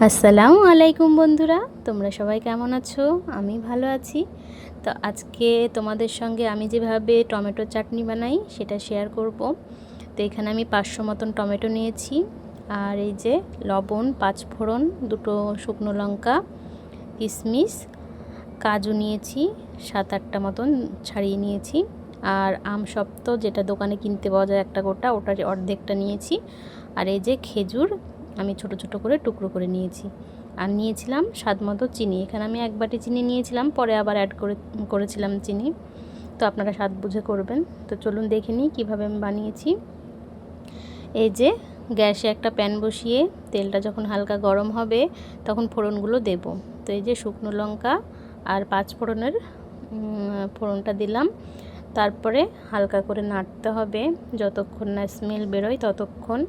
আসসালামু আলাইকুম বন্ধুরা, তোমরা সবাই কেমন আছো? আমি ভালো আছি। তো আজকে তোমাদের সঙ্গে আমি যেভাবে টমেটো চাটনি বানাই সেটা শেয়ার করব। তো এখানে আমি 500 মতন টমেটো নিয়েছি, আর এই যে লবণ, 5 ফোড়ন, 2টো শুকনো লঙ্কা, কিশমিশ, কাজু নিয়েছি 7-8টা মতন ছাড়িয়ে নিয়েছি, আর আমসত্ত্ব যেটা দোকানে কিনতে পাওয়া যায় একটা গোটা, ওটার অর্ধেকটা নিয়েছি। আর এই যে খেজুর আমি ছোট ছোট করে টুকরো করে নিয়েছি, আর নিয়েছিলাম স্বাদ মতো চিনি। এখানে আমি 1 বাটি চিনি নিয়েছিলাম, পরে আবার অ্যাড করেছিলাম চিনি। তো আপনারা স্বাদ বুঝে করবেন। তো চলুন দেখে নিই কীভাবে আমি বানিয়েছি। এই যে গ্যাসে একটা প্যান বসিয়ে তেলটা যখন হালকা গরম হবে তখন ফোড়নগুলো দেব। তো এই যে শুকনো লঙ্কা আর 5 ফোড়নের ফোড়নটা দিলাম। তারপরে হালকা করে নাড়তে হবে যতক্ষণ না স্মেল বেরোয় ততক্ষণ।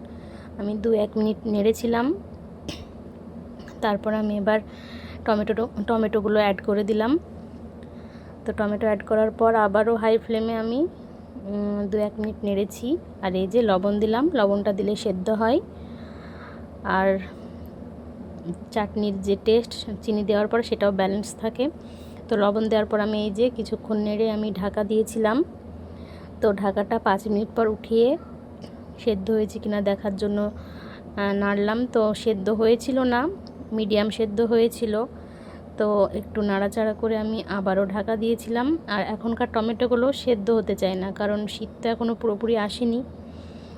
আমি 2-1 মিনিট নেড়েছিলাম। তারপর আমি এবার টমেটোগুলো অ্যাড করে দিলাম। তো টমেটো অ্যাড করার পর আবারও হাই ফ্লেমে আমি 2-1 মিনিট নেড়েছি। আর এই যে লবণ দিলাম, লবণটা দিলে সেদ্ধ হয়। আর চাটনির যে টেস্ট চিনি দেওয়ার পর সেটাও ব্যালেন্স থাকে। তো লবণ দেওয়ার পর আমি এই যে কিছুক্ষণ নেড়ে আমি ঢাকা দিয়েছিলাম। তো ঢাকাটা 5 মিনিট পর উঠিয়ে সেদ্ধ হয়েছে কিনা দেখার জন্য নাড়লাম। তো সেদ্ধ হয়েছিল না, মিডিয়াম সেদ্ধ হয়েছিল। তো একটু নাড়াচাড়া করে আমি আবারও ঢাকা দিয়েছিলাম। আর এখনকার টমেটোগুলো সেদ্ধ হতে চায় না, কারণ শীত তো এখনও পুরোপুরি আসেনি।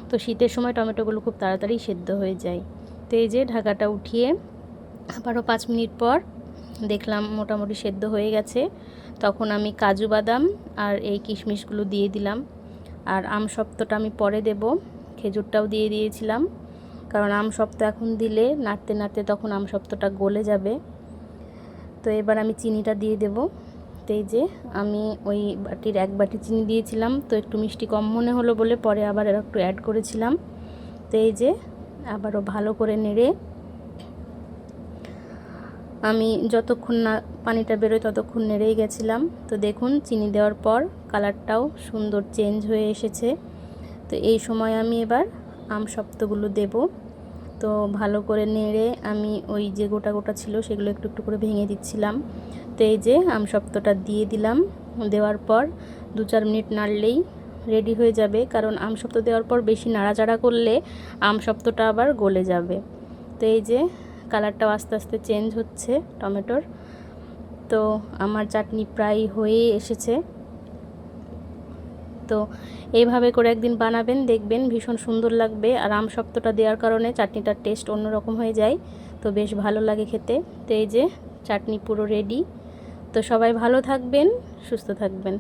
তো শীতের সময় টমেটোগুলো খুব তাড়াতাড়ি সেদ্ধ হয়ে যায়। তো এই যে ঢাকাটা উঠিয়ে আবারও 5 মিনিট পর দেখলাম মোটামুটি সেদ্ধ হয়ে গেছে। তখন আমি কাজু বাদাম আর এই কিশমিশগুলো দিয়ে দিলাম। আর আমসত্ত্বটা আমি পরে দেব, খেজুরটাও দিয়ে দিয়েছিলাম, কারণ আমসত্ত্ব এখন দিলে নাড়তে নাড়তে তখন আমসত্ত্বটা গলে যাবে। তো এবার আমি চিনিটা দিয়ে দেব। তো এই যে আমি ওই বাটির 1 বাটি চিনি দিয়েছিলাম, তো একটু মিষ্টি কম মনে হলো বলে পরে আবার একটু অ্যাড করেছিলাম। তো এই যে আবারও ভালো করে নেড়ে আমি যতক্ষণ না পানিটা বেরোয় ততক্ষণ নেড়েই গেছিলাম। তো দেখুন চিনি দেওয়ার পর কালারটাও সুন্দর চেঞ্জ হয়ে এসেছে। তো এই সময় আমি এবার আমসত্ত্বগুলো দেব। তো ভালো করে নেড়ে আমি ওই যে গোটা গোটা ছিল সেগুলো একটু একটু করে ভেঙে দিচ্ছিলাম। তো এই যে আমসত্ত্বটা দিয়ে দিলাম। দেওয়ার পর 2-4 মিনিট নাড়লেই রেডি হয়ে যাবে, কারণ আমসত্ত্ব দেওয়ার পর বেশি নাড়াচাড়া করলে আমসত্ত্বটা আবার গলে যাবে। তো এই যে কালারটাও আস্তে আস্তে চেঞ্জ হচ্ছে টমেটোর। তো আমার চাটনি প্রায় হয়ে এসেছে। তো এইভাবে করে একদিন বানাবেন, দেখবেন ভীষণ সুন্দর লাগবে। আর আমসত্ত্বটা দেওয়ার কারণে চাটনিটার টেস্ট অন্যরকম হয়ে যায়, তো বেশ ভালো লাগে খেতে। তো এই যে চাটনি পুরো রেডি। তো সবাই ভালো থাকবেন, সুস্থ থাকবেন।